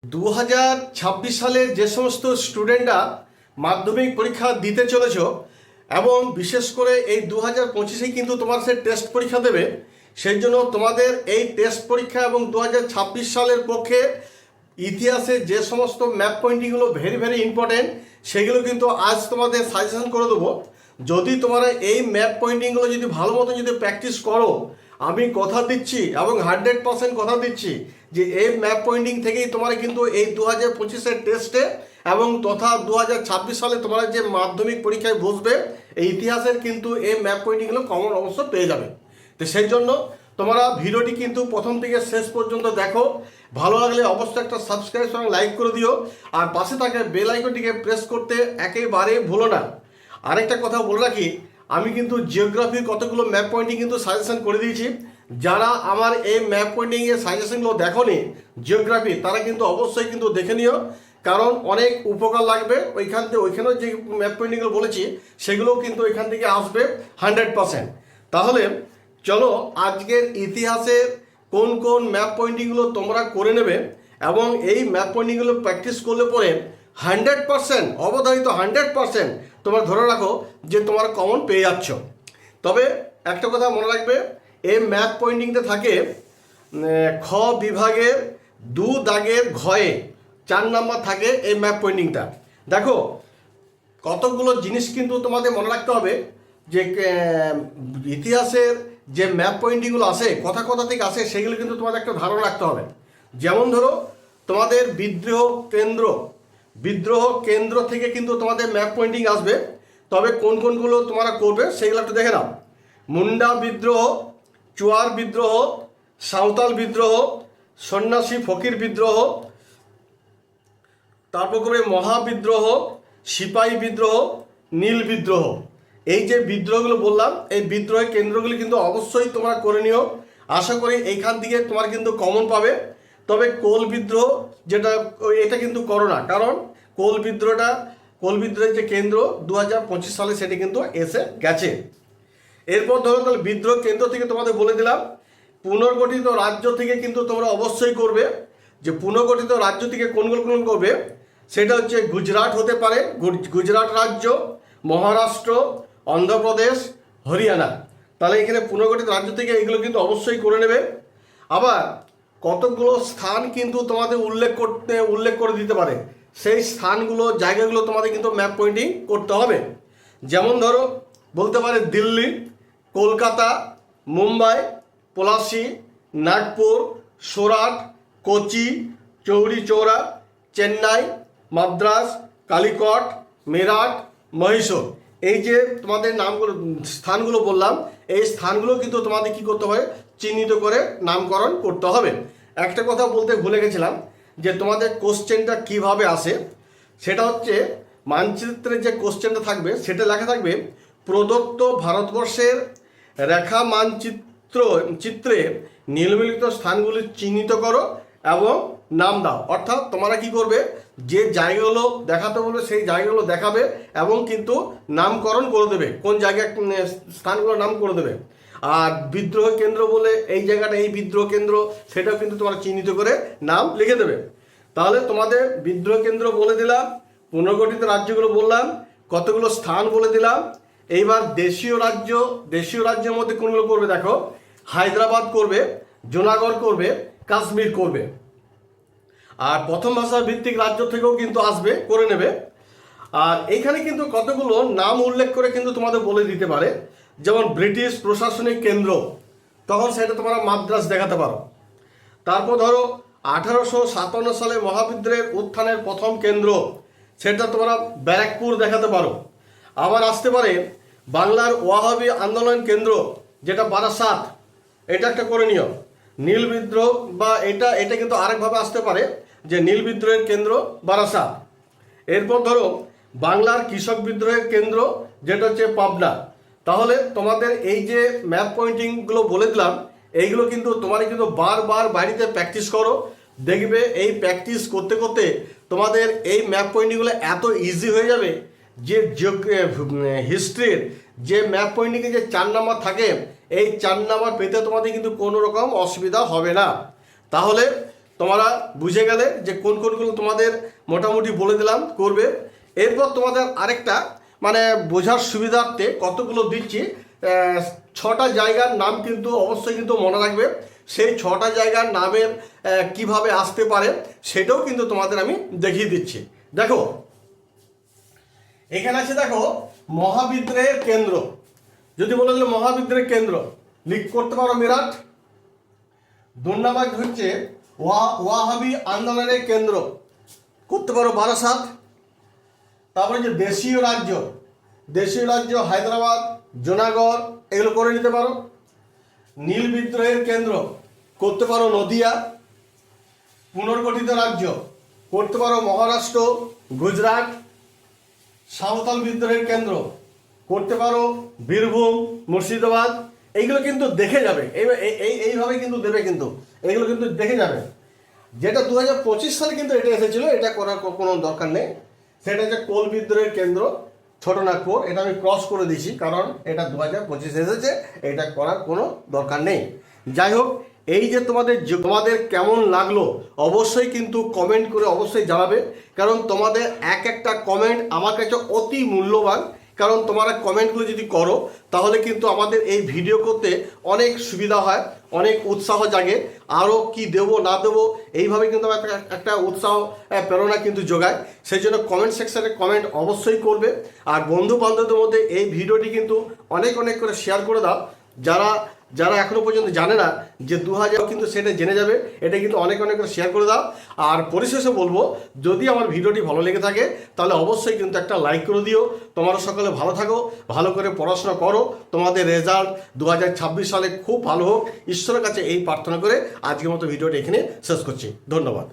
2026 সালে যে সমস্ত স্টুডেন্টরা মাধ্যমিক পরীক্ষা দিতে চলেছ এবং বিশেষ করে এই 2025-এই কিন্তু তোমার সে টেস্ট পরীক্ষা দেবে, সেই জন্য তোমাদের এই টেস্ট পরীক্ষা এবং 2026 সালের পক্ষে ইতিহাসে যে সমস্ত ম্যাপ পয়েন্টিংগুলো ভেরি ইম্পর্টেন্ট সেগুলো কিন্তু আজ তোমাদের সাজেশন করে দেবো। যদি তোমরা এই ম্যাপ পয়েন্টিংগুলো যদি ভালো মতো যদি প্র্যাকটিস করো, আমি কথা দিচ্ছি এবং 100% কথা দিচ্ছি যে এই ম্যাপ পয়েন্টিং থেকেই তোমরা কিন্তু এই 2025-এর টেস্টে এবং তথা 2026 সালে তোমরা যে মাধ্যমিক পরীক্ষায় বসবে এই ইতিহাসের কিন্তু এই ম্যাপ পয়েন্টিংগুলো কমন অবশ্য পেয়ে যাবে। তো সেই জন্য তোমরা ভিডিওটি কিন্তু প্রথম থেকে শেষ পর্যন্ত দেখো, ভালো লাগলে অবশ্যই একটা সাবস্ক্রাইব এবং লাইক করে দিও, আর পাশে থাকা বেল আইকনটিকে প্রেস করতে একেবারে ভুলো না। আরেকটা কথা বলে রাখি, আমি কিন্তু জিওগ্রাফির কতগুলো ম্যাপ পয়েন্টিং কিন্তু সাজেশন করে দিয়েছি। যারা আমার এই ম্যাপ পয়েন্টিংয়ের সাজেশনগুলো দেখোনি জিওগ্রাফি, তারা কিন্তু অবশ্যই কিন্তু দেখে নিও, কারণ অনেক উপকার লাগবে। ওইখানেও যে ম্যাপ পয়েন্টিংগুলো বলেছি সেগুলোও কিন্তু ওইখান থেকে আসবে 100%। তাহলে চলো আজকের ইতিহাসের কোন কোন ম্যাপ পয়েন্টিংগুলো তোমরা করে নেবে এবং এই ম্যাপ পয়েন্টিংগুলো প্র্যাকটিস করলে পরে 100% অবধারিত 100% তোমরা ধরে রাখো যে তোমার কমন পেয়ে যাচ্ছ। তবে একটা কথা মনে রাখবে, এই ম্যাপ পয়েন্টিংটা থাকে খ বিভাগের 2 দাগের ঘয়ে 4 নাম্বার থাকে এই ম্যাপ পয়েন্টিংটা। দেখো কতগুলো জিনিস কিন্তু তোমাদের মনে রাখতে হবে যে ইতিহাসের যে ম্যাপ পয়েন্টিংগুলো আসে কথা থেকে আসে সেগুলো কিন্তু তোমাদের একটা ধারণা রাখতে হবে। যেমন ধরো তোমাদের বিদ্রোহ কেন্দ্র থেকে কিন্তু তোমাদের ম্যাপ পয়েন্টিং আসবে। তবে কোন কোনগুলো তোমরা করবে সেগুলো একটু দেখে নাও। মুন্ডা বিদ্রোহ, চুয়ার বিদ্রোহ, সাঁওতাল বিদ্রোহ, সন্ন্যাসী ফকির বিদ্রোহ, তারপর করবে মহাবিদ্রোহ, সিপাহী বিদ্রোহ, নীল বিদ্রোহ। এই যে বিদ্রোহগুলো বললাম এই বিদ্রোহের কেন্দ্রগুলি কিন্তু অবশ্যই তোমরা করে নিও। আশা করি এইখান থেকে তোমার কিন্তু কমন পাবে। তবে কোল বিদ্রোহ এটা কিন্তু করো না, কারণ কোল বিদ্রোহের যে কেন্দ্র 2025 সালে সেটি কিন্তু এসে গেছে। এরপর ধরো তাহলে বিদ্রোহ কেন্দ্র থেকে তোমাদের বলে দিলাম। পুনর্গঠিত রাজ্য থেকে কিন্তু তোমরা অবশ্যই করবে। যে পুনর্গঠিত রাজ্য থেকে কোনগুলো করবে সেটা হচ্ছে গুজরাট হতে পারে, গুজরাট রাজ্য, মহারাষ্ট্র, অন্ধ্রপ্রদেশ, হরিয়ানা। তাহলে এখানে পুনর্গঠিত রাজ্য থেকে এগুলো কিন্তু অবশ্যই করে নেবে। আবার কতগুলো স্থান কিন্তু তোমাদের উল্লেখ করে দিতে পারে, সেই স্থানগুলো জায়গাগুলো তোমাদের কিন্তু ম্যাপ পয়েন্টিং করতে হবে। যেমন ধরো বলতে পারে দিল্লি, কলকাতা, মুম্বাই, পলাশি, নাগপুর, সুরাট, কোচি, চৌরি চৌরা, চেন্নাই, মাদ্রাস, কালিকট, মেরাট, মহীশূর। এই যে তোমাদের স্থানগুলো বললাম, এই স্থানগুলো কিন্তু তোমাদের কি করতে হবে, চিহ্নিত করে নামকরণ করতে হবে। একটা কথা বলতে ভুলে গেছিলাম যে তোমাদের কোশ্চেনটা কিভাবে আসে, সেটা হচ্ছে মানচিত্রে যে কোশ্চেনটা থাকবে সেটা লেখা থাকবে প্রদত্ত ভারতবর্ষের রেখা চিত্রে নিম্নলিখিত স্থানগুলি চিহ্নিত করো এবং নাম দাও। অর্থাৎ তোমরা কি করবে, যে জায়গাগুলো দেখাতে বলবে সেই জায়গাগুলো দেখাবে এবং কিন্তু নামকরণ করে দেবে, কোন জায়গায় স্থানগুলো নাম করে দেবে। আর বিদ্রোহ কেন্দ্র বলে এই জায়গাটা এই বিদ্রোহ কেন্দ্র, সেটাও কিন্তু তোমরা চিহ্নিত করে নাম লিখে দেবে। তাহলে তোমাদের বিদ্রোহ কেন্দ্র বলে দিলাম, পুনর্গঠিত রাজ্যগুলো বললাম, কতগুলো স্থান বলে দিলাম। এইবার দেশীয় রাজ্যের মধ্যে কোনগুলো করবে দেখো, হায়দ্রাবাদ করবে, জুনাগড় করবে, কাশ্মীর করবে। আর প্রথম ভাষা ভিত্তিক রাজ্য থেকেও কিন্তু আসবে, করে নেবে। আর এইখানে কিন্তু কতগুলো নাম উল্লেখ করে কিন্তু তোমাদের বলে দিতে পারে। যেমন ব্রিটিশ প্রশাসনিক কেন্দ্র, তখন সেটা তোমরা মাদ্রাস দেখাতে পারো। তারপর ধরো 1857 সালে মহাবিদ্রোহের উত্থানের প্রথম কেন্দ্র, সেটা তোমরা ব্যারাকপুর দেখাতে পারো। আবার আসতে পারে বাংলার ওয়াহাবি আন্দোলন কেন্দ্র, যেটা বারাসাত, এটা একটা করে নিও। নীল বিদ্রোহ বা এটা কিন্তু আরেকভাবে আসতে পারে যে নীল বিদ্রোহের কেন্দ্র বারাসাত। এরপর ধরো বাংলার কৃষক বিদ্রোহের কেন্দ্র, যেটা হচ্ছে পাবনা। তাহলে তোমাদের এই যে ম্যাপ পয়েন্টিংগুলো বলে দিলাম, এইগুলো কিন্তু তোমরা কিন্তু বারবার বাড়িতে প্র্যাকটিস করো। দেখবে এই প্র্যাকটিস করতে করতে তোমাদের এই ম্যাপ পয়েন্টিংগুলো এত ইজি হয়ে যাবে যে হিস্ট্রির যে ম্যাপ পয়েন্টিংয়ে যে 4 নাম্বার থাকে, এই 4 নাম্বার পেতে তোমাদের কিন্তু কোনো রকম অসুবিধা হবে না। তাহলে তোমরা বুঝে গেলে যে কোন কোনগুলো তোমাদের মোটামুটি বলে দিলাম করবে। এরপর তোমাদের আরেকটা মানে বোঝার সুবিধার্থে কতগুলো দিচ্ছি, 6টা জায়গার নাম কিন্তু অবশ্যই কিন্তু মনে রাখবে। সেই 6টা জায়গার নামের কিভাবে আসতে পারে সেটাও কিন্তু তোমাদের আমি দেখিয়ে দিচ্ছি। দেখো এখানে আছে, দেখো মহাবিদ্রোহের কেন্দ্র, যদি বলে দিলে মহাবিদ্রোহের কেন্দ্র লিখ করতে পারো মেরাট। 2 নম্বর হচ্ছে ওয়াহাবি আন্দোলনের কেন্দ্র, করতে পারো বারাসাত। তারপরে যে দেশীয় রাজ্য হায়দ্রাবাদ, জুনাগড়, এগুলো করে নিতে পারো। নীল বিদ্রোহের কেন্দ্র করতে পারো নদিয়া। পুনর্গঠিত রাজ্য করতে পারো মহারাষ্ট্র, গুজরাট। সাঁওতাল বিদ্রোহের কেন্দ্র করতে পারো বীরভূম, মুর্শিদাবাদ। এইগুলো কিন্তু দেখে যাবে, এইভাবে কিন্তু দেবে, কিন্তু এইগুলো কিন্তু দেখে যাবে। যেটা 2025 সালে কিন্তু এটা এসেছিল, এটা করার কোনো দরকার নেই। সেটা হচ্ছে কোল বিদ্রোহের কেন্দ্র ছোটনাগপুর, এটা আমি ক্রস করে দিয়েছি কারণ এটা 2025 এসেছে, এটা করার কোনো দরকার নেই। যাই হোক, এই যে তোমাদের কেমন লাগলো অবশ্যই কিন্তু কমেন্ট করে অবশ্যই জানাবে, কারণ তোমাদের একটা কমেন্ট আমার কাছে অতি মূল্যবান। কারণ তোমরা কমেন্টগুলো যদি করো তাহলে কিন্তু আমাদের এই ভিডিও করতে অনেক সুবিধা হয়, অনেক উৎসাহ জাগে, আরও কি দেবো না দেবো এইভাবে কিন্তু একটা উৎসাহ প্রেরণা কিন্তু যোগায়। সেই জন্য কমেন্ট সেকশানে কমেন্ট অবশ্যই করবে। আর বন্ধু বান্ধবদের মধ্যে এই ভিডিওটি কিন্তু অনেক করে শেয়ার করে দাও। যারা এখনো পর্যন্ত জানে না যে 2000 কিন্তু সেটা জেনে যাবে, এটা কিন্তু অনেক করে শেয়ার করে দাও। আর পরিশেষে বলবো, যদি আমার ভিডিওটি ভালো লেগে থাকে তাহলে অবশ্যই কিন্তু একটা লাইক করে দিও। তোমরা সকলে ভালো থাকো, ভালো করে পড়াশোনা করো, তোমাদের রেজাল্ট 2026 সালে খুব ভালো হোক, ঈশ্বরের কাছে এই প্রার্থনা করে আজকের মতো ভিডিওটি এখানে শেষ করছি। ধন্যবাদ।